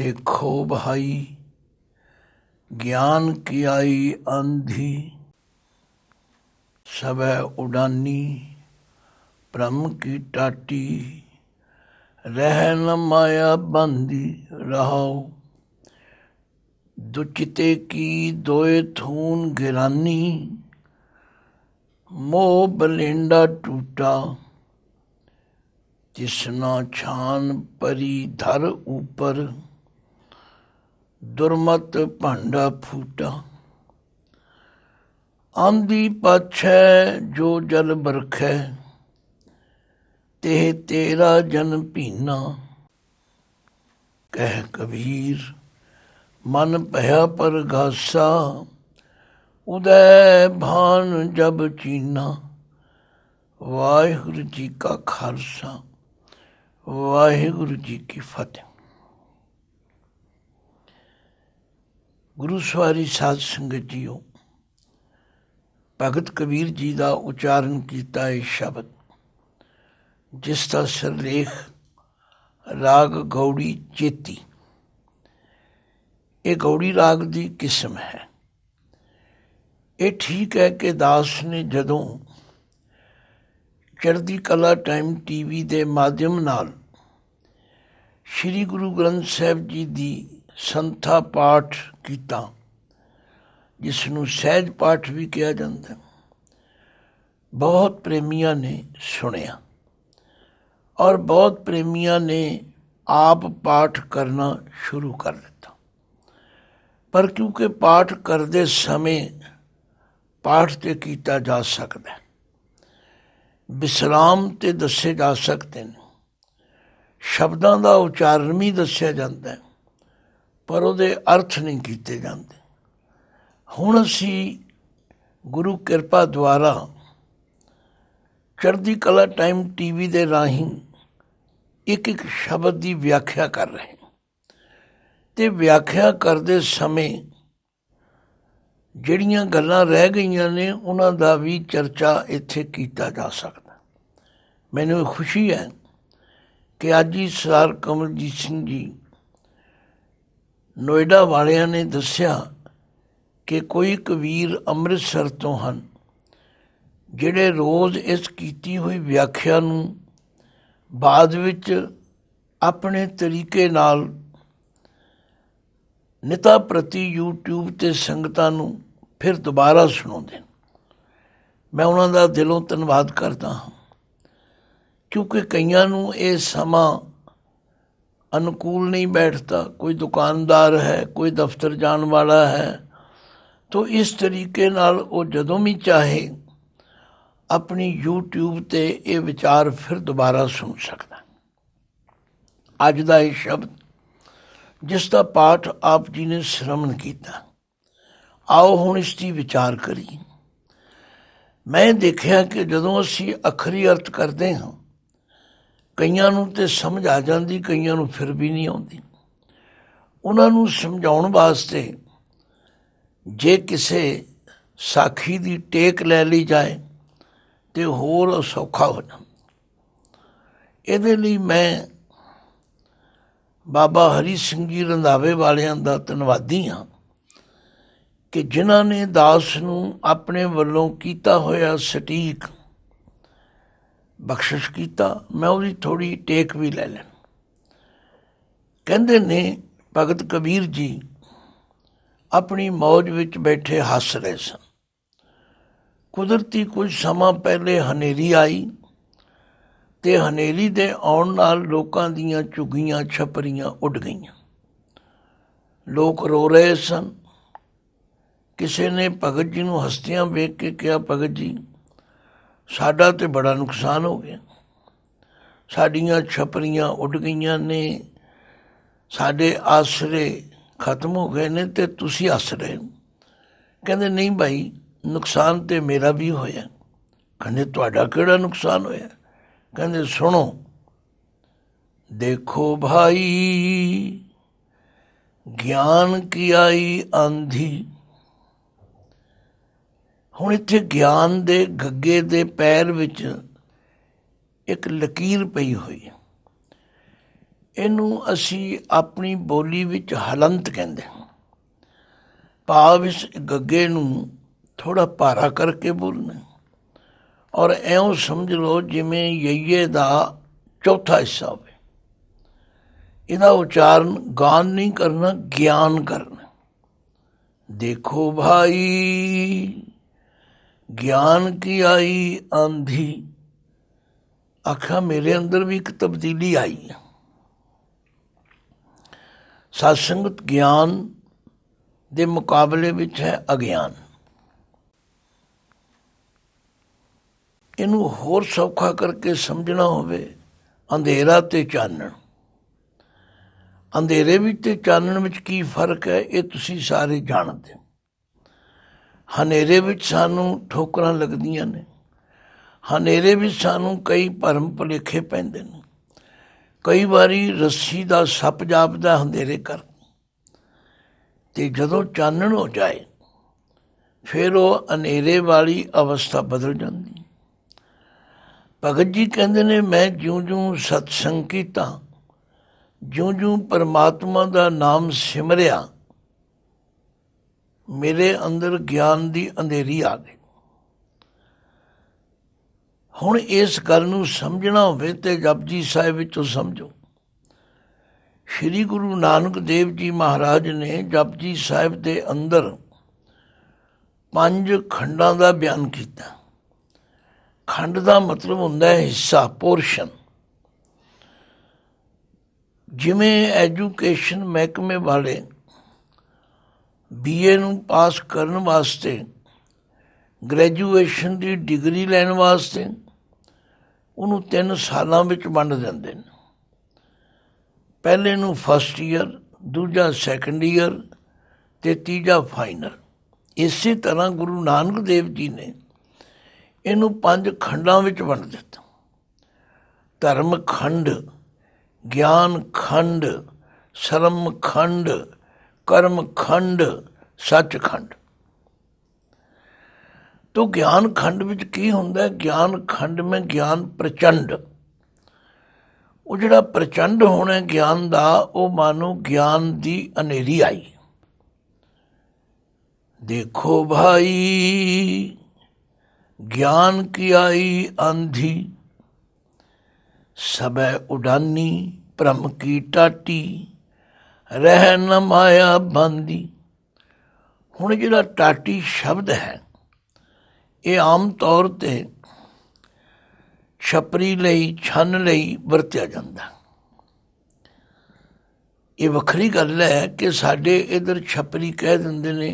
देखो भाई ज्ञान की आई आंधी, सबे उड़ानी ब्रह्म की टाटी, रह न माया बंदी रहो। दुचिते की दोए थून गिरानी, मोह बलेंडा टूटा। जिसना छान परी धर ऊपर, दुर्मत भांडा फूटा। आंधी पाछै जो जल बरखै, तेह तेरा जन पीना। कह कबीर मन भया परगासा, उदय भान जब चीना। वाहिगुरु जी का खालसा, वाहिगुरु जी की फतेह। गुरु सवारी साध संगत जीओ, भगत कबीर जी का उच्चारण किया है शब्द, जिसका सिरलेख राग गौड़ी चेती। ये गौड़ी राग की किस्म है। ये ठीक है कि दास ने जदों चढ़दी कला टाइम टीवी के माध्यम नाल श्री गुरु ग्रंथ साहिब जी की संथा पाठ किया, जिसनों सहज पाठ भी कहा जाता है, बहुत प्रेमिया ने सुनिया और बहुत प्रेमिया ने आप पाठ करना शुरू कर दिता। पर क्योंकि पाठ करते समय पाठ तो किया जा सकता है, विश्राम तो दसे जा सकते हैं, शब्दों का उच्चारण भी दसिया जाता है, पर उहदे अर्थ नहीं किए जाते। हुण असी गुरु किरपा द्वारा चढ़दी कला टाइम टीवी के राही एक एक शब्द की व्याख्या कर रहे हैं, तो व्याख्या करते समय जिहड़ियां गल्लां रह गईयां ने उन्हां दा भी चर्चा इत्थे कीता जा सकदा। मैनूं खुशी है कि अज ही सरदार कमलजीत सिंह जी नोएडा वालियां ने दस्सिया कि कोई कबीर ਅੰਮ੍ਰਿਤਸਰ तो हैं ਜਿਹੜੇ रोज़ इस कीती हुई व्याख्या नूं बाद विच अपने तरीके नाल निता प्रति यूट्यूब ते संगतां नूं फिर दोबारा सुणाउंदे ने। मैं उन्हां दा दिलों धन्नवाद करदा हाँ, क्योंकि कईयां नूं ये समा अनुकूल नहीं बैठता। कोई दुकानदार है, कोई दफ्तर जाने वाला है, तो इस तरीके नाल वो जदों भी चाहे अपनी यूट्यूब ते ये विचार फिर दोबारा सुन सकता। अज का ये शब्द जिसका पाठ आप जी ने श्रवण किया, आओ हुण इसकी विचार करिए। मैं देखिया कि जदों असी अखरी अर्थ करते हाँ, कईयां नूं ते समझ आ जाती, कईयां नूं फिर भी नहीं आती। उन्हां नूं समझाउण वास्ते जे किसे साखी की टेक लै ली जाए तो होर सौखा हो जाता। इहदे लई मैं बाबा हरी सिंह जी रंधावे वालियां दा धन्नवादी हाँ कि जिन्हां ने दास नूं अपने वल्लों कीता होया सटीक बख्शिश कीता। मैं उसकी थोड़ी टेक भी लै लैं। कहंदे ने भगत कबीर जी अपनी मौज विच बैठे हस रहे सन। कुदरती कुछ समा पहले हनेरी आई, ते हनेरी दे आउण नाल लोकां दीयां झुग्गियां छपरियां उड़ गईयां। लोग रो रहे सन। किसी ने भगत जी नूं हसदियां वेख के कहा, भगत जी साडा ते बड़ा नुकसान हो गया, साडियां छपरियां उड़ गईयां ने, साडे आसरे खत्म हो गए ने ते तुसी हस रहे हो। कहंदे नहीं भाई, नुकसान तो मेरा भी होया। कहंदे तुहाडा किहड़ा नुकसान होया? कहंदे सुनो, देखो भाई ज्ञान की आई आंधी। हुण इत्थे ज्ञान दे गग्गे दे पैर विच एक लकीर पई हुई है। ਇਹਨੂੰ ਅਸੀਂ ਆਪਣੀ ਬੋਲੀ ਵਿੱਚ ਹਲੰਤ ਕਹਿੰਦੇ ਹਾਂ। ਭਾਵ ਇਸ ਗੱਗੇ ਨੂੰ ਥੋੜ੍ਹਾ ਭਾਰਾ ਕਰਕੇ ਬੋਲਣਾ, ਔਰ ਇਉਂ ਸਮਝ ਲਓ ਜਿਵੇਂ ਯਈਏ ਦਾ ਚੌਥਾ ਹਿੱਸਾ ਹੋਵੇ। ਇਹਦਾ ਉਚਾਰਨ ਗਾਨ ਨਹੀਂ ਕਰਨਾ, ਗਿਆਨ ਕਰਨਾ। ਦੇਖੋ ਭਾਈ ਗਿਆਨ ਕੀ ਆਈ ਆਂधी, ਆਖਿਆ ਮੇਰੇ ਅੰਦਰ ਵੀ ਇੱਕ ਤਬਦੀਲੀ ਆਈ ਹੈ। ਸਤ ਸੰਗਤ ਗਿਆਨ ਦੇ ਮੁਕਾਬਲੇ ਵਿੱਚ ਹੈ ਅਗਿਆਨ। ਇਹਨੂੰ ਹੋਰ ਸੌਖਾ ਕਰਕੇ ਸਮਝਣਾ ਹੋਵੇ, ਅੰਧੇਰਾ ਤੇ ਚਾਨਣ। ਅੰਧੇਰੇ ਵਿੱਚ ਤੇ ਚਾਨਣ ਵਿੱਚ ਕੀ ਫਰਕ ਹੈ ਇਹ ਤੁਸੀਂ ਸਾਰੇ ਜਾਣਦੇ ਹੋ। ਹਨੇਰੇ ਵਿੱਚ ਸਾਨੂੰ ਠੋਕਰਾਂ ਲੱਗਦੀਆਂ ਨੇ, ਹਨੇਰੇ ਵਿੱਚ ਸਾਨੂੰ ਕਈ ਭਰਮ ਭੁਲੇਖੇ ਪੈਂਦੇ ਨੇ। ਕਈ ਵਾਰੀ ਰੱਸੀ ਦਾ ਸੱਪ ਜਾਪਦਾ ਹਨੇਰੇ ਕਰ, ਤੇ ਜਦੋਂ ਚਾਨਣ ਹੋ ਜਾਏ ਫਿਰ ਉਹ ਹਨੇਰੇ ਵਾਲੀ ਅਵਸਥਾ ਬਦਲ ਜਾਂਦੀ। ਭਗਤ ਜੀ ਕਹਿੰਦੇ ਨੇ ਮੈਂ ਜਿਉਂ-ਜਿਉਂ ਸਤਸੰਗ ਕੀਤਾ, ਜਿਉਂ-ਜਿਉਂ ਪਰਮਾਤਮਾ ਦਾ ਨਾਮ ਸਿਮਰਿਆ, ਮੇਰੇ ਅੰਦਰ ਗਿਆਨ ਦੀ ਅੰਧੇਰੀ ਆ ਗਈ। ਹੁਣ ਇਸ ਗੱਲ ਨੂੰ ਸਮਝਣਾ ਹੋਵੇ ਤੇ ਜਪਜੀ ਸਾਹਿਬ ਵਿੱਚੋਂ ਸਮਝੋ। ਸ਼੍ਰੀ ਗੁਰੂ ਨਾਨਕ ਦੇਵ ਜੀ ਮਹਾਰਾਜ ਨੇ ਜਪਜੀ ਸਾਹਿਬ ਦੇ ਅੰਦਰ 5 ਖੰਡਾਂ ਦਾ ਬਿਆਨ ਕੀਤਾ। ਖੰਡ ਦਾ ਮਤਲਬ ਹੁੰਦਾ ਹੈ ਹਿੱਸਾ, ਪੋਰਸ਼ਨ। ਜਿਵੇਂ ਐਜੂਕੇਸ਼ਨ ਮਹਿਕਮੇ ਵਾਲੇ BA ਨੂੰ ਪਾਸ ਕਰਨ ਵਾਸਤੇ, ਗ੍ਰੈਜੂਏਸ਼ਨ ਦੀ ਡਿਗਰੀ ਲੈਣ ਵਾਸਤੇ ਉਹਨੂੰ 3 ਸਾਲਾਂ ਵਿੱਚ ਵੰਡ ਦਿੰਦੇ ਨੇ। ਪਹਿਲੇ ਨੂੰ ਫਸਟ ਈਅਰ, ਦੂਜਾ ਸੈਕੰਡ ਈਅਰ ਅਤੇ ਤੀਜਾ ਫਾਈਨਲ। ਇਸੇ ਤਰ੍ਹਾਂ ਗੁਰੂ ਨਾਨਕ ਦੇਵ ਜੀ ਨੇ ਇਹਨੂੰ 5 ਖੰਡਾਂ ਵਿੱਚ ਵੰਡ ਦਿੱਤਾ। ਧਰਮ ਖੰਡ, ਗਿਆਨ ਖੰਡ, ਸ਼ਰਮ ਖੰਡ, कर्म खंड, सच खंड। तो ज्ञान खंड में की होंदा, ज्ञान खंड में ज्ञान प्रचंड। वो जिहड़ा प्रचंड होना ज्ञान दा, वो मानो ज्ञान दी अनेरी आई। देखो भाई ज्ञान की आई आंधी, सबे उडानी भ्रम की टाटी, रह न माया बांधी। हुण जिहड़ा टाटी शब्द है ये आम तौर ते छपरी लई, छन लई वरतिया जांदा। ये वखरी गल है कि साडे इधर छपरी कह दिंदे ने,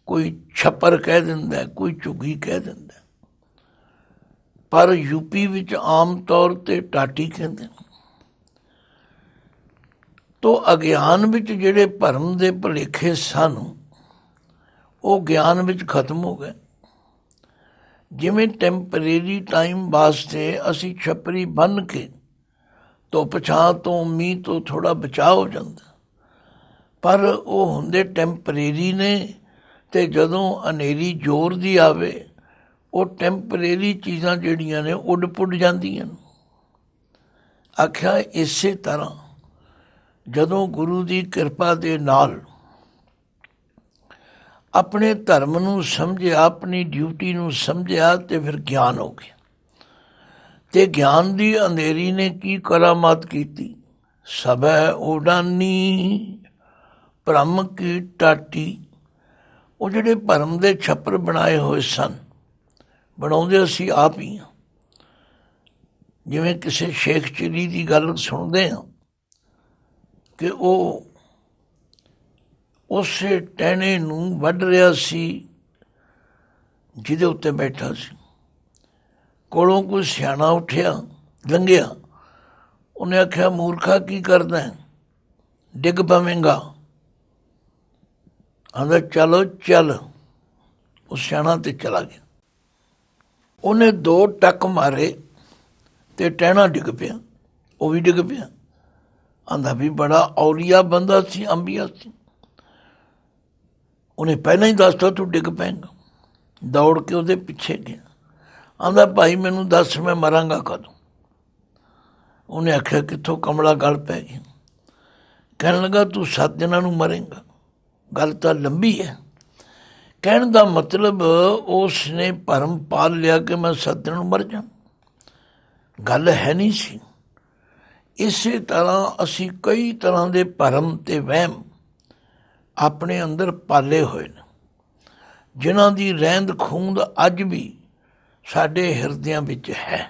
कोई छप्पर कह दिंदा है, कोई झुग्गी कह दिंदा है, पर यूपी विच आम तौर ते टाटी कहंदे ने। तो अगियान विच जिहड़े भरम दे भुलेखे सन वो ज्ञान विच खत्म हो गए। जिवें टैंपरेरी टाइम वास्ते असी छपरी बन के धुप छां तो मीह तो थोड़ा बचाव हो जाता, पर वो हुंदे टैंपरेरी ने, ते जदों हनेरी जोर दी आवे वो टैंपरेरी चीज़ां जिहड़ियां ने उड पुड जांदियां। आख्या इसे तरह जदों गुरु की किरपा दे नाल अपने धर्म नूं समझिया, अपनी ड्यूटी नूं समझिया, ते फिर ज्ञान हो गया। ते ज्ञान की अंधेरी ने की करामात की, सबै उडानी भ्रम की टाटी। वो जिहड़े भरम दे छप्पर बनाए हुए सन, बनाउंदे असीं आप ही हां। जिवें किसी शेख चिली की गल सुनते हैं कि वो उसे टहने नूं वढ रहा सी जिहदे उत्ते बैठा सी। कोलों कोई सियाणा उठिया, लंघिया, उन्हें आख्या मूर्खा की करदा है, डिग पवेंगा। आंदा चलो चल, उस सियाणा ते चला गया। उन्हें 2 टक मारे ते टहना डिग पिया, वो भी डिग पिया। आंदा भी बड़ा औलिया बंदा सी, अंबिया सी। उन्हें पहले ही दसता तू डिग पैंगा। दौड़ के उसदे पिछे गया। आंदा भाई मैनू दस मैं मरांगा कदों। ਉਹਨੇ ਆਖਿਆ ਕਿੱਥੋਂ ਕਮਲਾ ਗਲ ਪੈ ਗਈ। ਕਹਿਣ ਲੱਗਾ ਤੂੰ 7 ਦਿਨਾਂ ਨੂੰ ਮਰੇਂਗਾ। ਗੱਲ ਤਾਂ ਲੰਬੀ ਹੈ। ਕਹਿਣ ਦਾ ਮਤਲਬ ਉਸ ਨੇ ਭਰਮ ਪਾਲ ਲਿਆ ਕਿ ਮੈਂ 7 ਦਿਨ ਨੂੰ ਮਰ ਜਾ। ਗੱਲ ਹੈ ਨਹੀਂ ਸੀ। ਇਸੇ ਤਰ੍ਹਾਂ ਅਸੀਂ ਕਈ ਤਰ੍ਹਾਂ ਦੇ ਭਰਮ ਤੇ ਵਹਿਮ ਆਪਣੇ ਅੰਦਰ ਪਾਲੇ ਹੋਏ ਨੇ, ਜਿਨ੍ਹਾਂ ਦੀ ਰਹਿੰਦ ਖੂੰਦ ਅੱਜ ਵੀ ਸਾਡੇ ਹਿਰਦਿਆਂ ਵਿੱਚ ਹੈ।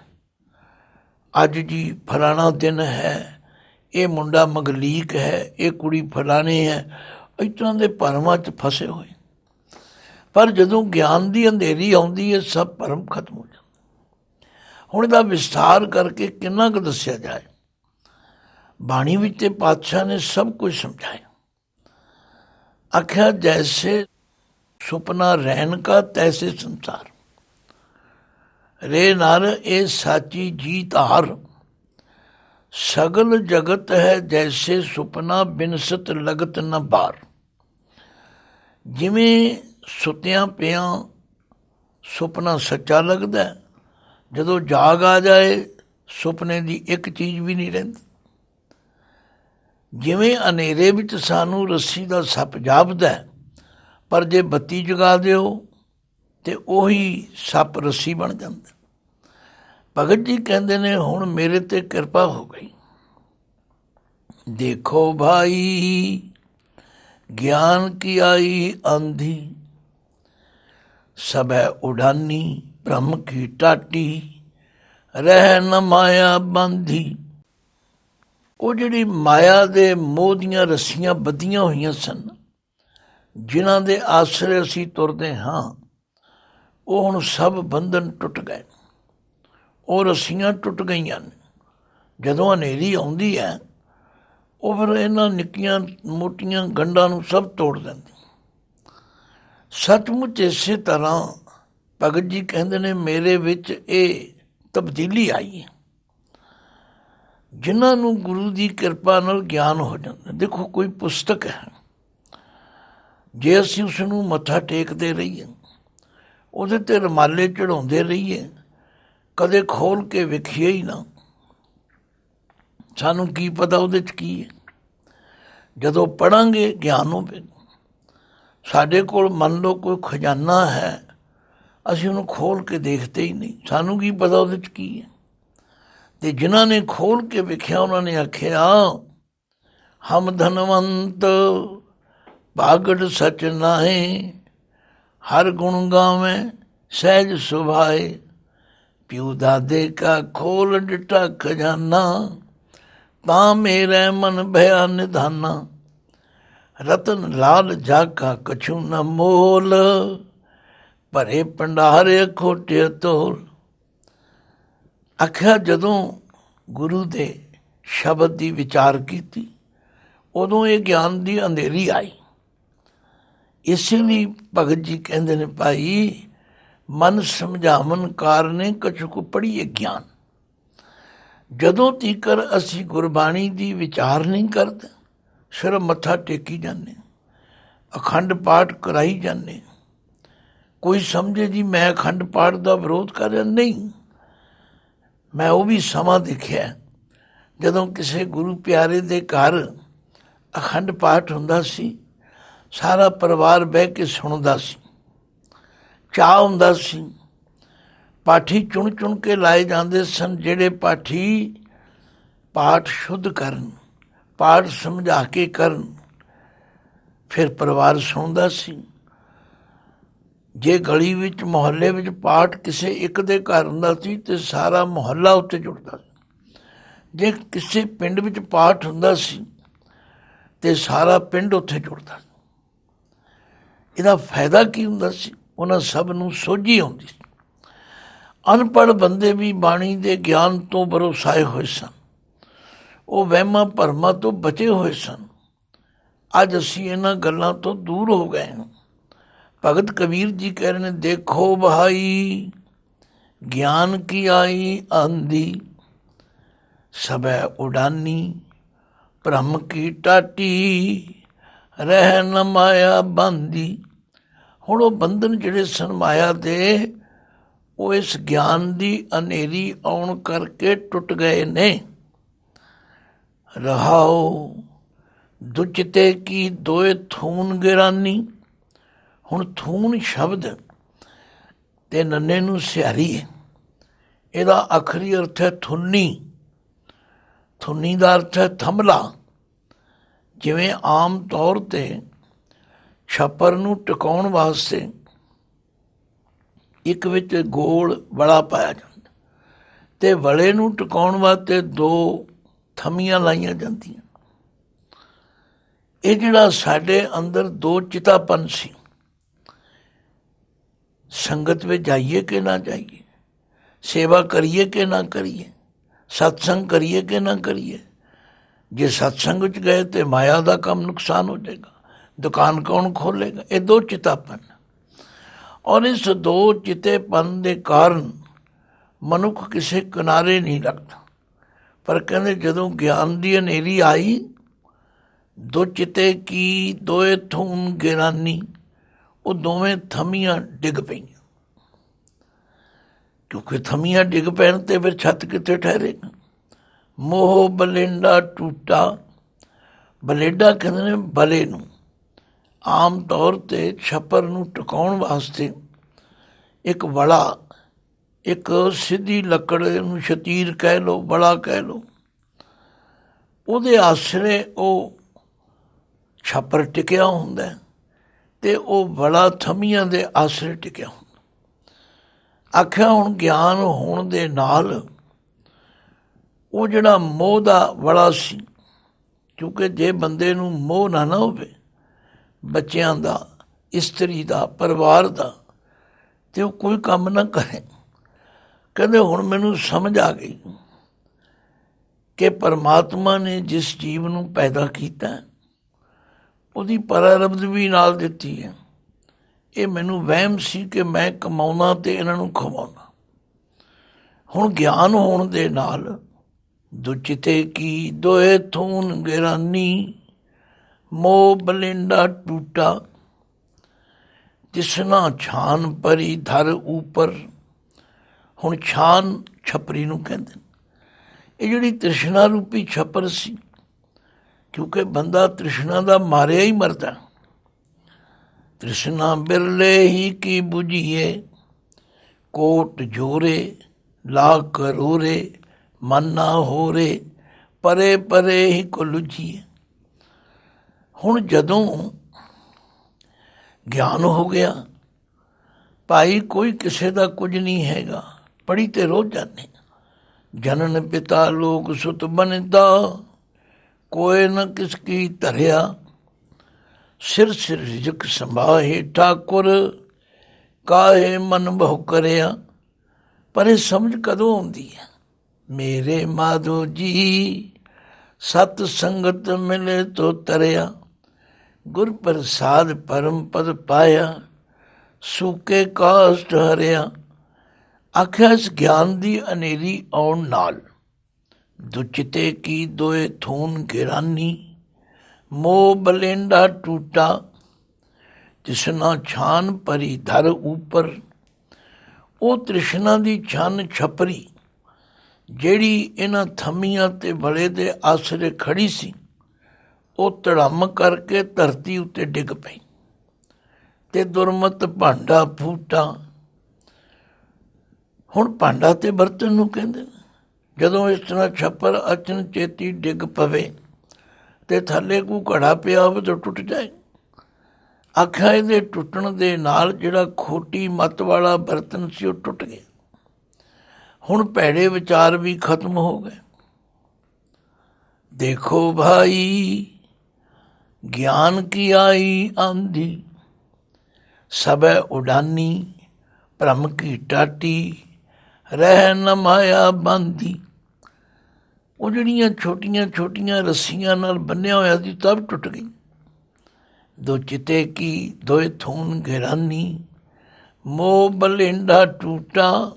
ਅੱਜ ਜੀ ਫਲਾਣਾ ਦਿਨ ਹੈ, ਇਹ ਮੁੰਡਾ ਮੰਗਲੀਕ ਹੈ, ਇਹ ਕੁੜੀ ਫਲਾਣੇ ਹੈ, ਇਸ ਤਰ੍ਹਾਂ ਦੇ ਭਰਮਾਂ 'ਚ ਫਸੇ ਹੋਏ। ਪਰ ਜਦੋਂ ਗਿਆਨ ਦੀ ਅੰਧੇਰੀ ਆਉਂਦੀ ਹੈ ਸਭ ਭਰਮ ਖਤਮ ਹੋ ਜਾਂਦਾ। ਹੁਣ ਇਹਦਾ ਵਿਸਥਾਰ ਕਰਕੇ ਕਿੰਨਾ ਕੁ ਦੱਸਿਆ ਜਾਏ। ਬਾਣੀ ਵਿੱਚ ਤੇ ਪਾਤਸ਼ਾਹ ਨੇ ਸਭ ਕੁਝ ਸਮਝਾਇਆ। ਆਖਿਆ ਜੈਸੇ ਸੁਪਨਾ ਰਹਿਣ ਕਾ ਤੈਸੇ ਸੰਸਾਰ, ਰੇ ਨਰ ਇਹ ਸਾਚੀ ਜੀਤ ਹਾਰ, ਸਗਲ ਜਗਤ ਹੈ ਜੈਸੇ ਸੁਪਨਾ ਬਿਨਸਤ ਲਗਤ ਨ ਬਾਰ। ਜਿਵੇਂ ਸੁੱਤਿਆਂ ਪਿਆਂ ਸੁਪਨਾ ਸੱਚਾ ਲੱਗਦਾ, ਜਦੋਂ ਜਾਗ ਆ ਜਾਏ ਸੁਪਨੇ ਦੀ ਇੱਕ ਚੀਜ਼ ਵੀ ਨਹੀਂ ਰਹਿੰਦੀ। ਜਿਵੇਂ ਹਨੇਰੇ ਵਿੱਚ ਸਾਨੂੰ ਰੱਸੀ ਦਾ ਸੱਪ ਜਾਪਦਾ, ਪਰ ਜੇ ਬੱਤੀ ਜਗਾ ਦਿਓ ਤੇ ਉਹੀ ਸੱਪ ਰੱਸੀ ਬਣ ਜਾਂਦਾ। ਭਗਤ ਜੀ ਕਹਿੰਦੇ ਨੇ ਹੁਣ ਮੇਰੇ ਤੇ ਕਿਰਪਾ ਹੋ ਗਈ। ਦੇਖੋ ਭਾਈ ਗਿਆਨ ਕੀ ਆਈ ਆਂधी, ਸਭੈ ਉਡਾਨੀ ਭ੍ਰਮ ਕੀ ਟਾਟੀ, ਰਹਿ ਨ ਮਾਇਆ ਬੰਧੀ। ਉਹ ਜਿਹੜੀ ਮਾਇਆ ਦੇ ਮੋਹ ਦੀਆਂ ਰੱਸੀਆਂ ਬੱਧੀਆਂ ਹੋਈਆਂ ਸਨ, ਜਿਨ੍ਹਾਂ ਦੇ ਆਸਰੇ ਅਸੀਂ ਤੁਰਦੇ ਹਾਂ, ਉਹ ਹੁਣ ਸਭ ਬੰਧਨ ਟੁੱਟ ਗਏ। ਉਹ ਰੱਸੀਆਂ ਟੁੱਟ ਗਈਆਂ ਨੇ। ਜਦੋਂ ਹਨੇਰੀ ਆਉਂਦੀ ਹੈ ਉਹ ਫਿਰ ਇਹਨਾਂ ਨਿੱਕੀਆਂ ਮੋਟੀਆਂ ਗੰਢਾਂ ਨੂੰ ਸਭ ਤੋੜ ਦਿੰਦੀ। ਸੱਚਮੁੱਚ ਇਸੇ ਤਰ੍ਹਾਂ ਭਗਤ ਜੀ ਕਹਿੰਦੇ ਨੇ ਮੇਰੇ ਵਿੱਚ ਇਹ ਤਬਦੀਲੀ ਆਈ ਹੈ। ਜਿਨ੍ਹਾਂ ਨੂੰ ਗੁਰੂ ਦੀ ਕਿਰਪਾ ਨਾਲ ਗਿਆਨ ਹੋ ਜਾਂਦਾ। ਦੇਖੋ ਕੋਈ ਪੁਸਤਕ ਹੈ, ਜੇ ਅਸੀਂ ਉਸ ਨੂੰ ਮੱਥਾ ਟੇਕਦੇ ਰਹੀਏ, ਉਹਦੇ 'ਤੇ ਰੁਮਾਲੇ ਚੜਾਉਂਦੇ ਰਹੀਏ, ਕਦੇ ਖੋਲ੍ਹ ਕੇ ਵੇਖੀਏ ਹੀ ਨਾ, ਸਾਨੂੰ ਕੀ ਪਤਾ ਉਹਦੇ 'ਚ ਕੀ ਹੈ। ਜਦੋਂ ਪੜ੍ਹਾਂਗੇ ਗਿਆਨ ਹੋਵੇਗਾ। ਸਾਡੇ ਕੋਲ ਮੰਨ ਲਓ ਕੋਈ ਖਜ਼ਾਨਾ ਹੈ, ਅਸੀਂ ਉਹਨੂੰ ਖੋਲ੍ਹ ਕੇ ਦੇਖਦੇ ਹੀ ਨਹੀਂ, ਸਾਨੂੰ ਕੀ ਪਤਾ ਉਹਦੇ 'ਚ ਕੀ ਹੈ। ਅਤੇ ਜਿਨ੍ਹਾਂ ਨੇ ਖੋਲ੍ਹ ਕੇ ਵੇਖਿਆ ਉਹਨਾਂ ਨੇ ਆਖਿਆ ਹਮ ਧਨਵੰਤ ਭਾਗੜ ਸਚ ਨਾਹੇ, ਹਰ ਗੁਣ ਗਾਵੇਂ ਸਹਿਜ ਸੁਭਾਏ, ਪਿਉ ਦਾਦੇ ਕਾ ਖੋਲ ਡਿਟਾ ਖਜ਼ਾਨਾ, ਤਾਂ ਮੇਰੇ ਮਨ ਭਇਆ ਨਿਧਾਨਾ, ਰਤਨ ਲਾਲ ਜਾਗਾ ਕਛੂ ਨ ਮੋਲ, ਭਰੇ ਭੰਡਾਰੇ ਖੋਟੇ ਤੋਲ। ਆਖਿਆ ਜਦੋਂ ਗੁਰੂ ਦੇ ਸ਼ਬਦ ਦੀ ਵਿਚਾਰ ਕੀਤੀ, ਉਦੋਂ ਇਹ ਗਿਆਨ ਦੀ ਅੰਧੇਰੀ ਆਈ। ਇਸੇ ਲਈ ਭਗਤ ਜੀ ਕਹਿੰਦੇ ਨੇ ਭਾਈ ਮਨ ਸਮਝਾਵਨ ਕਾਰਨੇ ਕਛੁ ਕੋ ਪੜ੍ਹੀਏ ਗਿਆਨ। ਜਦੋਂ ਤੀਕਰ ਅਸੀਂ ਗੁਰਬਾਣੀ ਦੀ ਵਿਚਾਰ ਨਹੀਂ ਕਰਦੇ, ਸਿਰਫ ਮੱਥਾ ਟੇਕੀ ਜਾਂਦੇ, ਅਖੰਡ ਪਾਠ ਕਰਾਈ ਜਾਂਦੇ। ਕੋਈ ਸਮਝੇ ਜੀ ਮੈਂ ਅਖੰਡ ਪਾਠ ਦਾ ਵਿਰੋਧ ਕਰ ਰਿਹਾ, ਨਹੀਂ। ਮੈਂ ਉਹ ਵੀ ਸਮਾਂ ਦੇਖਿਆ ਜਦੋਂ ਕਿਸੇ ਗੁਰੂ ਪਿਆਰੇ ਦੇ ਘਰ ਅਖੰਡ ਪਾਠ ਹੁੰਦਾ ਸੀ, ਸਾਰਾ ਪਰਿਵਾਰ ਬਹਿ ਕੇ ਸੁਣਦਾ ਸੀ, ਚਾਅ ਹੁੰਦਾ ਸੀ। ਪਾਠੀ ਚੁਣ ਚੁਣ ਕੇ ਲਾਏ ਜਾਂਦੇ ਸਨ, ਜਿਹੜੇ ਪਾਠੀ ਪਾਠ ਸ਼ੁੱਧ ਕਰਨ, ਪਾਠ ਸਮਝਾ ਕੇ ਕਰਨ, ਫਿਰ ਪਰਿਵਾਰ ਸੁਣਦਾ ਸੀ। ਜੇ ਗਲੀ ਵਿੱਚ ਮੁਹੱਲੇ ਵਿੱਚ ਪਾਠ ਕਿਸੇ ਇੱਕ ਦੇ ਘਰ ਹੁੰਦਾ ਸੀ ਤੇ ਸਾਰਾ ਮੁਹੱਲਾ ਉੱਤੇ ਜੁੜਦਾ ਸੀ। ਜੇ ਕਿਸੇ ਪਿੰਡ ਵਿੱਚ ਪਾਠ ਹੁੰਦਾ ਸੀ ਤੇ ਸਾਰਾ ਪਿੰਡ ਉੱਥੇ ਜੁੜਦਾ ਸੀ। ਇਹਦਾ ਫਾਇਦਾ ਕੀ ਹੁੰਦਾ ਸੀ? ਉਹਨਾਂ ਸਭ ਨੂੰ ਸੋਝੀ ਆਉਂਦੀ ਸੀ। ਅਨਪੜ੍ਹ ਬੰਦੇ ਵੀ ਬਾਣੀ ਦੇ ਗਿਆਨ ਤੋਂ ਭਰੋਸਾਏ ਹੋਏ ਸਨ, ਉਹ ਵਹਿਮਾਂ ਭਰਮਾਂ ਤੋਂ ਬਚੇ ਹੋਏ ਸਨ। ਅੱਜ ਅਸੀਂ ਇਹਨਾਂ ਗੱਲਾਂ ਤੋਂ ਦੂਰ ਹੋ ਗਏ ਹਾਂ। ਭਗਤ ਕਬੀਰ ਜੀ ਕਹਿ ਰਹੇ ਨੇ ਦੇਖੋ ਭਾਈ ਗਿਆਨ ਕੀ ਆਈ ਆਂधी, ਸਭੈ ਉਡਾਨੀ ਭ੍ਰਮ ਕੀ ਟਾਟੀ, ਰਹਿ ਨ ਮਾਇਆ ਬੰਧੀ। ਹੁਣ ਉਹ ਬੰਧਨ ਜਿਹੜੇ ਸਨ ਮਾਇਆ ਦੇ, ਉਹ ਇਸ ਗਿਆਨ ਦੀ ਹਨੇਰੀ ਆਉਣ ਕਰਕੇ ਟੁੱਟ ਗਏ ਨੇ। रहाओ दुचिते की दोए थून गिरानी। ਹੁਣ ਥੂਨ ਸ਼ਬਦ ਤੇ ਨੰਨੇ ਨੂੰ ਸਿਹਾਰੀ ਹੈ। ਇਹਦਾ ਆਖਰੀ ਅਰਥ ਹੈ ਥੁੰਨੀ। ਥੁੰਨੀ ਦਾ ਅਰਥ ਹੈ ਥੰਮਲਾ। ਜਿਵੇਂ ਆਮ ਤੌਰ 'ਤੇ ਛੱਪਰ ਨੂੰ ਟਿਕਾਉਣ ਵਾਸਤੇ ਇੱਕ ਵਿੱਚ ਗੋਲ ਵਲਾ ਪਾਇਆ ਜਾਂਦਾ ਅਤੇ ਵਲੇ ਨੂੰ ਟਿਕਾਉਣ ਵਾਸਤੇ ਦੋ ਥੰਮੀਆਂ ਲਾਈਆਂ ਜਾਂਦੀਆਂ। ਇਹ ਜਿਹੜਾ ਸਾਡੇ ਅੰਦਰ ਦੋ ਚਿਤਾਪਨ ਸੀ, ਸੰਗਤ ਵਿੱਚ ਜਾਈਏ ਕਿ ਨਾ ਜਾਈਏ, ਸੇਵਾ ਕਰੀਏ ਕਿ ਨਾ ਕਰੀਏ, ਸਤਸੰਗ ਕਰੀਏ ਕਿ ਨਾ ਕਰੀਏ। ਜੇ ਸਤਸੰਗ ਵਿੱਚ ਗਏ ਤਾਂ ਮਾਇਆ ਦਾ ਕੰਮ ਨੁਕਸਾਨ ਹੋ ਜਾਏਗਾ, ਦੁਕਾਨ ਕੌਣ ਖੋਲ੍ਹੇਗਾ। ਇਹ ਦੋ ਚਿਤਾਪਨ, ਔਰ ਇਸ ਦੋ ਚਿਤੇਪਨ ਦੇ ਕਾਰਨ ਮਨੁੱਖ ਕਿਸੇ ਕਿਨਾਰੇ ਨਹੀਂ ਲੱਗਦਾ। ਪਰ ਕਹਿੰਦੇ ਜਦੋਂ ਗਿਆਨ ਦੀ ਹਨੇਰੀ ਆਈ, ਦੋ ਚਿਤੇ ਕੀ ਦੋਏ ਥੂਨ ਗਿਰਾਨੀ, ਉਹ ਦੋਵੇਂ ਥੰਮੀਆਂ ਡਿੱਗ ਪਈਆਂ। ਕਿਉਂਕਿ ਥੰਮੀਆਂ ਡਿੱਗ ਪੈਣ 'ਤੇ ਫਿਰ ਛੱਤ ਕਿੱਥੇ ਠਹਿਰੇਗਾ। ਮੋਹ ਬਲੇਂਡਾ ਟੂਟਾ। ਬਲੇਡਾ ਕਹਿੰਦੇ ਨੇ ਬਲੇ ਨੂੰ। ਆਮ ਤੌਰ 'ਤੇ ਛੱਪਰ ਨੂੰ ਟਿਕਾਉਣ ਵਾਸਤੇ ਇੱਕ ਵਲਾ, ਇੱਕ ਸਿੱਧੀ ਲੱਕੜ ਨੂੰ ਸ਼ਤੀਰ ਕਹਿ ਲਓ, ਵਲਾ ਕਹਿ ਲਓ, ਉਹਦੇ ਆਸਰੇ ਉਹ ਛੱਪਰ ਟਿਕਿਆ ਹੁੰਦਾ ਅਤੇ ਉਹ ਵਲਾ ਥੰਮੀਆਂ ਦੇ ਆਸਰੇ ਟਿਕਿਆ ਹੁੰਦਾ। ਆਖਿਆ ਹੁਣ ਗਿਆਨ ਹੋਣ ਦੇ ਨਾਲ ਉਹ ਜਿਹੜਾ ਮੋਹ ਦਾ ਵਲਾ ਸੀ, ਕਿਉਂਕਿ ਜੇ ਬੰਦੇ ਨੂੰ ਮੋਹ ਨਾ ਹੋਵੇ ਬੱਚਿਆਂ ਦਾ, ਇਸਤਰੀ ਦਾ, ਪਰਿਵਾਰ ਦਾ, ਅਤੇ ਉਹ ਕੋਈ ਕੰਮ ਨਾ ਕਰੇ। ਕਹਿੰਦੇ ਹੁਣ ਮੈਨੂੰ ਸਮਝ ਆ ਗਈ ਕਿ ਪਰਮਾਤਮਾ ਨੇ ਜਿਸ ਜੀਵ ਨੂੰ ਪੈਦਾ ਕੀਤਾ ਉਹਦੀ ਪਰਾਰਬਧ ਵੀ ਨਾਲ ਦਿੱਤੀ ਹੈ। ਇਹ ਮੈਨੂੰ ਵਹਿਮ ਸੀ ਕਿ ਮੈਂ ਕਮਾਉਣਾ ਅਤੇ ਇਹਨਾਂ ਨੂੰ ਖਵਾਉਣਾ। ਹੁਣ ਗਿਆਨ ਹੋਣ ਦੇ ਨਾਲ ਦੁਚਿਤੇ ਕੀ ਦੋਏ ਥੂਨ ਗਿਰਾਨੀ, ਮੋਹ ਬਲਿੰਡਾ ਟੂਟਾ, ਤਿਸਨਾ ਛਾਨ ਪਰੀ ਧਰ ਉੱਪਰ। ਹੁਣ ਛਾਨ ਛੱਪਰੀ ਨੂੰ ਕਹਿੰਦੇ ਨੇ। ਇਹ ਜਿਹੜੀ ਤ੍ਰਿਸ਼ਨਾ ਰੂਪੀ ਛੱਪਰ ਸੀ, ਕਿਉਂਕਿ ਬੰਦਾ ਤ੍ਰਿਸ਼ਨਾ ਦਾ ਮਾਰਿਆ ਹੀ ਮਰਦਾ। ਤ੍ਰਿਸ਼ਨਾ ਬਿਰਲੇ ਹੀ ਕੀ ਬੁਝੀਏ, ਕੋਟ ਜੋਰੇ ਲਾ ਕਰੋਰੇ, ਮਨ ਨਾ ਹੋਰੇ, ਪਰੇ ਪਰੇ ਹੀ ਕੋ ਲੁਝੀਏ। ਹੁਣ ਜਦੋਂ ਗਿਆਨ ਹੋ ਗਿਆ, ਭਾਈ ਕੋਈ ਕਿਸੇ ਦਾ ਕੁਝ ਨਹੀਂ ਹੈਗਾ। ਪੜ੍ਹੀ ਤੇ ਰੋਜ਼ ਜਾਂਦੇ, ਜਨਨ ਪਿਤਾ ਲੋਕ ਸੁਤ ਬਣਦਾ, ਕੋਏ ਨਾ ਕਿਸ ਕੀ ਧਰਿਆ, ਸਿਰ ਸਿਰ ਰਿਜਕ ਸੰਭਾਹੇ ਠਾਕੁਰ, ਕਾਹੇ ਮਨ ਬਹੁ ਕਰਿਆ। ਪਰ ਇਹ ਸਮਝ ਕਦੋਂ ਆਉਂਦੀ ਹੈ? ਮੇਰੇ ਮਾਧੋ ਜੀ ਸਤ ਸੰਗਤ ਮਿਲੇ ਤੋ ਤਰਿਆ, ਗੁਰ ਪ੍ਰਸਾਦ ਪਰਮ ਪਦ ਪਾਇਆ, ਸੂਕੇ ਕਾਸ਼ਟ ਹਰਿਆ। ਆਖਿਆ ਇਸ ਗਿਆਨ ਦੀ ਹਨੇਰੀ ਆਉਣ ਨਾਲ ਦੁਚਿਤੇ ਕੀ ਦੋਏ ਥੂਨ ਗਿਰਾਨੀ, ਮੋਹ ਬਲੇਂਡਾ ਟੂਟਾ, ਤਿਸਨਾ ਛਾਨ ਪਰੀ ਧਰ ਉੱਪਰ। ਉਹ ਤ੍ਰਿਸ਼ਨਾ ਦੀ ਛੰਨ ਛਪਰੀ ਜਿਹੜੀ ਇਹਨਾਂ ਥੰਮੀਆਂ ਤੇ ਵਲੇ ਦੇ ਆਸਰੇ ਖੜੀ ਸੀ, ਉਹ ਧੜਮ ਕਰਕੇ ਧਰਤੀ ਉੱਤੇ ਡਿੱਗ ਪਈ ਤੇ ਦੁਰਮਤ ਭਾਂਡਾ ਫੂਟਾ। ਹੁਣ ਭਾਂਡਾ ਤੇ ਬਰਤਨ ਨੂੰ ਕਹਿੰਦੇ ਨੇ। ਜਦੋਂ ਇਸ ਤਰ੍ਹਾਂ ਛੱਪਰ ਅਚਨ ਚੇਤੀ ਡਿੱਗ ਪਵੇ ਅਤੇ ਥੱਲੇ ਕੋਈ ਘੜਾ ਪਿਆ ਹੋਵੇ ਤਾਂ ਟੁੱਟ ਜਾਏ। ਆਖਿਆ ਇਹਦੇ ਟੁੱਟਣ ਦੇ ਨਾਲ ਜਿਹੜਾ ਖੋਟੀ ਮੱਤ ਵਾਲਾ ਬਰਤਨ ਸੀ ਉਹ ਟੁੱਟ ਗਿਆ। ਹੁਣ ਭੈੜੇ ਵਿਚਾਰ ਵੀ ਖਤਮ ਹੋ ਗਏ। ਦੇਖੋ ਭਾਈ ਗਿਆਨ ਕੀ ਆਈ ਆਂधी, ਸਭੈ ਉਡਾਨੀ, ਭ੍ਰਮ ਕੀ ਟਾਟੀ, ਰਹਿ ਨ ਮਾਇਆ ਬਾਂਧੀ। ਉਹ ਜਿਹੜੀਆਂ ਛੋਟੀਆਂ ਛੋਟੀਆਂ ਰੱਸੀਆਂ ਨਾਲ ਬੰਨਿਆ ਹੋਇਆ ਸੀ ਸਭ ਟੁੱਟ ਗਈ। ਦੋ ਚਿਤੇ ਕੀ ਦੋਏ ਥੂਨ ਗਿਰਾਨੀ, ਮੋਹ ਬਲੇਂਡਾ ਟੂਟਾ,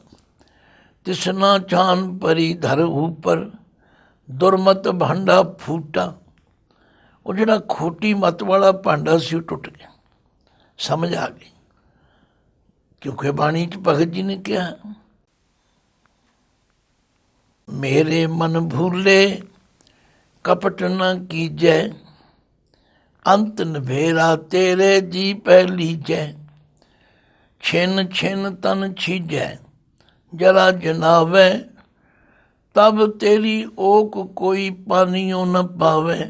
ਤਿਸਨਾ ਛਾਨ ਪਰੀ ਧਰ ਉੱਪਰ, ਦੁਰਮਤ ਭਾਂਡਾ ਫੂਟਾ। ਉਹ ਜਿਹੜਾ ਖੋਟੀ ਮੱਤ ਵਾਲਾ ਭਾਂਡਾ ਸੀ ਉਹ ਟੁੱਟ ਗਿਆ। ਸਮਝ ਆ ਗਈ, ਕਿਉਂਕਿ ਬਾਣੀ 'ਚ ਭਗਤ ਜੀ ਨੇ ਕਿਹਾ, ਮੇਰੇ ਮਨ ਭੂਲੇ कपट न कीजै, अंत नभेरा तेरे जी पहलीजै। छिन छिन तन छीजै, जरा जनावै, तब तेरी ओक कोई पानियों न पावै।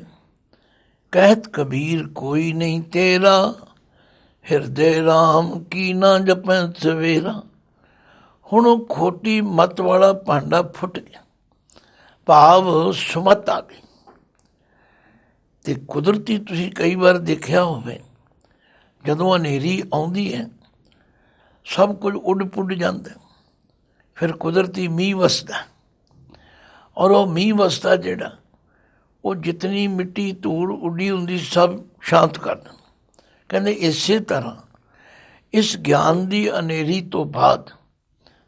कहत कबीर कोई नहीं तेरा, ਹਿਰਦੇ ਰਾਮ ਕੀ ਨਾ ਜਪੈ ਸਵੇਰਾ। ਹੁਣ ਉਹ ਖੋਟੀ ਮੱਤ ਵਾਲਾ ਭਾਂਡਾ ਫੁੱਟ ਗਿਆ, ਭਾਵ ਸੁਮਤ ਆ ਗਈ। ਤੇ ਕੁਦਰਤੀ ਤੁਸੀਂ ਕਈ ਵਾਰ ਦੇਖਿਆ ਹੋਵੇ, ਜਦੋਂ ਹਨੇਰੀ ਆਉਂਦੀ ਹੈ ਸਭ ਕੁਝ ਉੱਡ ਪੁੱਡ ਜਾਂਦਾ, ਫਿਰ ਕੁਦਰਤੀ ਮੀਂਹ ਵਸਦਾ, ਔਰ ਉਹ ਮੀਂਹ ਵਸਦਾ ਜਿਹੜਾ ਉਹ ਜਿਤਨੀ ਮਿੱਟੀ ਧੂੜ ਉੱਡੀ ਹੁੰਦੀ ਸਭ ਸ਼ਾਂਤ ਕਰ ਦਿੰਦਾ। ਕਹਿੰਦੇ ਇਸੇ ਤਰ੍ਹਾਂ ਇਸ ਗਿਆਨ ਦੀ ਹਨੇਰੀ ਤੋਂ ਬਾਅਦ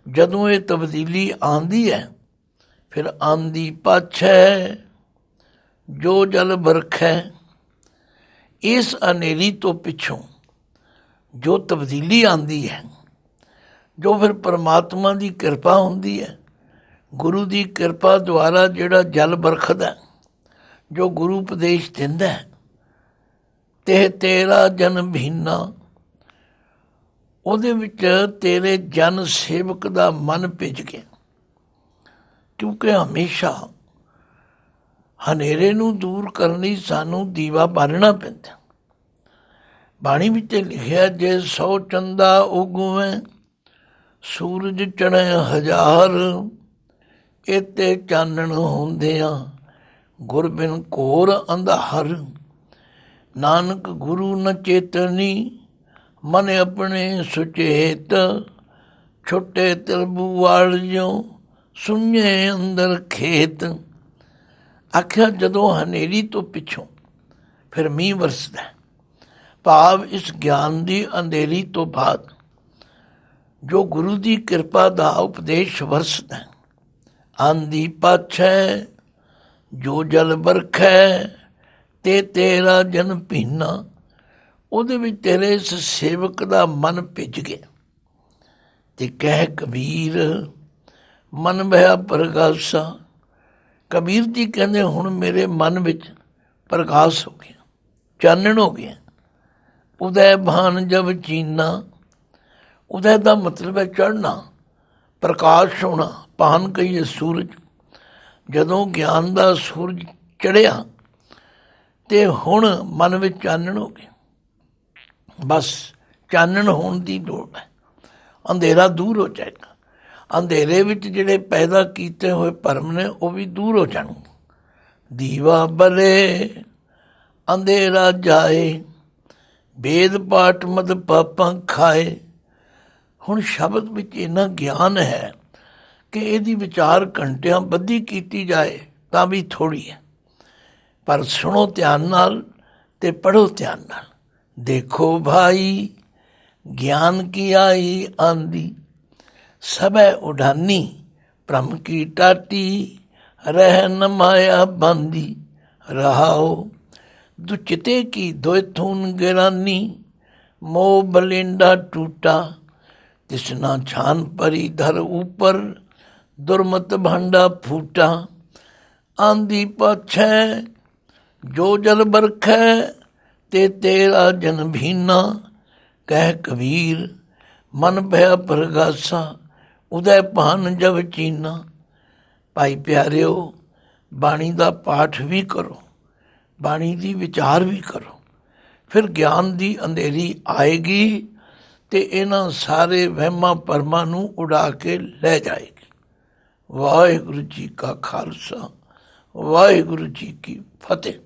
ਜਦੋਂ ਇਹ ਤਬਦੀਲੀ ਆਉਂਦੀ ਹੈ, ਫਿਰ ਆਂਦੀ ਪਾਛੈ ਜੋ ਜਲ ਬਰਖੈ। ਇਸ ਹਨੇਰੀ ਤੋਂ ਪਿੱਛੋਂ ਜੋ ਤਬਦੀਲੀ ਆਉਂਦੀ ਹੈ, ਜੋ ਫਿਰ ਪਰਮਾਤਮਾ ਦੀ ਕਿਰਪਾ ਹੁੰਦੀ ਹੈ, ਗੁਰੂ ਦੀ ਕਿਰਪਾ ਦੁਆਰਾ ਜਿਹੜਾ ਜਲ ਬਰਖਦਾ, ਜੋ ਗੁਰੂ ਉਪਦੇਸ਼ ਦਿੰਦਾ, ਤੇ ਤੇਰਾ ਜਨ ਭੀਨਾ, ਉਹਦੇ ਵਿੱਚ ਤੇਰੇ ਜਨ ਸੇਵਕ ਦਾ ਮਨ ਭਿੱਜ ਗਿਆ। ਕਿਉਂਕਿ ਹਮੇਸ਼ਾ ਹਨੇਰੇ ਨੂੰ ਦੂਰ ਕਰਨ ਲਈ ਸਾਨੂੰ ਦੀਵਾ ਬਾਲਣਾ ਪੈਂਦਾ। ਬਾਣੀ ਵਿੱਚ ਲਿਖਿਆ, ਜੇ 100 ਚੰਦਾ ਉਗਵੇ ਸੂਰਜ ਚੜ੍ਹੇ 1000, ਇੱਥੇ ਚਾਨਣ ਹੁੰਦਿਆਂ ਗੁਰ ਬਿਨ ਘੋਰ ਅੰਧਾਰ। ਨਾਨਕ ਗੁਰੂ ਨ ਚੇਤਨੀ, ਮਨ ਆਪਣੇ ਸੁਚੇਤ। ਛੋਟੇ ਤਿਰਬੂ ਵਾਲਿਓ ਸੁਣਿਏ ਅੰਦਰ ਖੇਤ। ਆਖਿਆ ਜਦੋਂ ਹਨੇਰੀ ਤੋਂ ਪਿੱਛੋਂ ਫਿਰ ਮੀਂਹ ਵਰਸਦਾ, ਭਾਵ ਇਸ ਗਿਆਨ ਦੀ ਅੰਧੇਰੀ ਤੋਂ ਬਾਅਦ ਜੋ ਗੁਰੂ ਦੀ ਕਿਰਪਾ ਦਾ ਉਪਦੇਸ਼ ਵਰਸਦਾ। ਆਂਦੀ ਪਾਛੈ ਜੋ ਜਲ ਬਰਖੈ, ਤੇ ਤੇਰਾ ਜਨ ਭੀਨਾ, ਉਹਦੇ ਵਿੱਚ ਤੇਰੇ ਇਸ ਸੇਵਕ ਦਾ ਮਨ ਭਿੱਜ ਗਿਆ। ਤੇ ਕਹਿ ਕਬੀਰ ਮਨ ਭਇਆ ਪ੍ਰਗਾਸਾ। ਕਬੀਰ ਜੀ ਕਹਿੰਦੇ ਹੁਣ ਮੇਰੇ ਮਨ ਵਿੱਚ ਪ੍ਰਕਾਸ਼ ਹੋ ਗਿਆ, ਚਾਨਣ ਹੋ ਗਿਆ। ਉਦੈ ਭਾਨ ਜਬ ਚੀਨਾ, ਉਦੈ ਦਾ ਮਤਲਬ ਹੈ ਚੜ੍ਹਨਾ, ਪ੍ਰਕਾਸ਼ ਹੋਣਾ। ਭਾਨ ਕਹੀਏ ਸੂਰਜ, ਜਦੋਂ ਗਿਆਨ ਦਾ ਸੂਰਜ ਚੜ੍ਹਿਆ ਤੇ ਹੁਣ ਮਨ ਵਿੱਚ ਚਾਨਣ ਹੋ ਗਿਆ। ਬਸ ਚਾਨਣ ਹੋਣ ਦੀ ਲੋੜ ਹੈ, ਅੰਧੇਰਾ ਦੂਰ ਹੋ ਜਾਏਗਾ। ਅੰਧੇਰੇ ਵਿੱਚ ਜਿਹੜੇ ਪੈਦਾ ਕੀਤੇ ਹੋਏ ਭਰਮ ਨੇ ਉਹ ਵੀ ਦੂਰ ਹੋ ਜਾਣਗੇ। ਦੀਵਾ ਬਲੇ ਅੰਧੇਰਾ ਜਾਏ, ਵੇਦ ਪਾਠ ਮਦ ਪਾਪਾਂ ਖਾਏ। ਹੁਣ ਸ਼ਬਦ ਵਿੱਚ ਇੰਨਾ ਗਿਆਨ ਹੈ ਕਿ ਇਹਦੀ ਵਿਚਾਰ ਘੰਟਿਆਂ ਬੱਧੀ ਕੀਤੀ ਜਾਏ ਤਾਂ ਵੀ ਥੋੜ੍ਹੀ ਹੈ। ਪਰ ਸੁਣੋ ਧਿਆਨ ਨਾਲ ਤੇ ਪੜ੍ਹੋ ਧਿਆਨ ਨਾਲ। ਦੇਖੋ ਭਾਈ ਗਿਆਨ ਕੀ ਆਈ ਆਂਦੀ, ਸਭੈ ਉਡਾਨੀ ਭ੍ਰਮ ਕੀ ਟਾਟੀ। ਰਹਿ ਨ ਮਾਇਆ ਬਾਂਦੀ ਰਹਾਓ, ਦੁਚਿਤੇ ਕੀ ਦੋਇਥੂਨ ਗਿਰਾਨੀ। ਮੋਹ ਬਲਿੰਡਾ ਟੂਟਾ, ਤਿਸਨਾ ਛਾਨ ਪਰੀ ਧਰ ऊपर। दुर्मत भांडा फूटा, आंधी पाछै जो जल बरखै। ते तेरा जन भीना, कह कबीर मन भया प्रगासा। उदय भान जब चीना। भाई प्यारिओ, ਬਾਣੀ ਦਾ ਪਾਠ ਵੀ ਕਰੋ, ਬਾਣੀ ਦੀ ਵਿਚਾਰ ਵੀ ਕਰੋ, ਫਿਰ ਗਿਆਨ ਦੀ ਅੰਧੇਰੀ ਆਏਗੀ ਤੇ ਇਹਨਾਂ ਸਾਰੇ ਵਹਿਮਾਂ ਭਰਮਾਂ ਨੂੰ ਉਡਾ ਕੇ ਲੈ ਜਾਏਗੀ। ਵਾਹਿਗੁਰੂ ਜੀ ਕਾ ਖਾਲਸਾ, ਵਾਹਿਗੁਰੂ ਜੀ ਕੀ ਫਤਿਹ।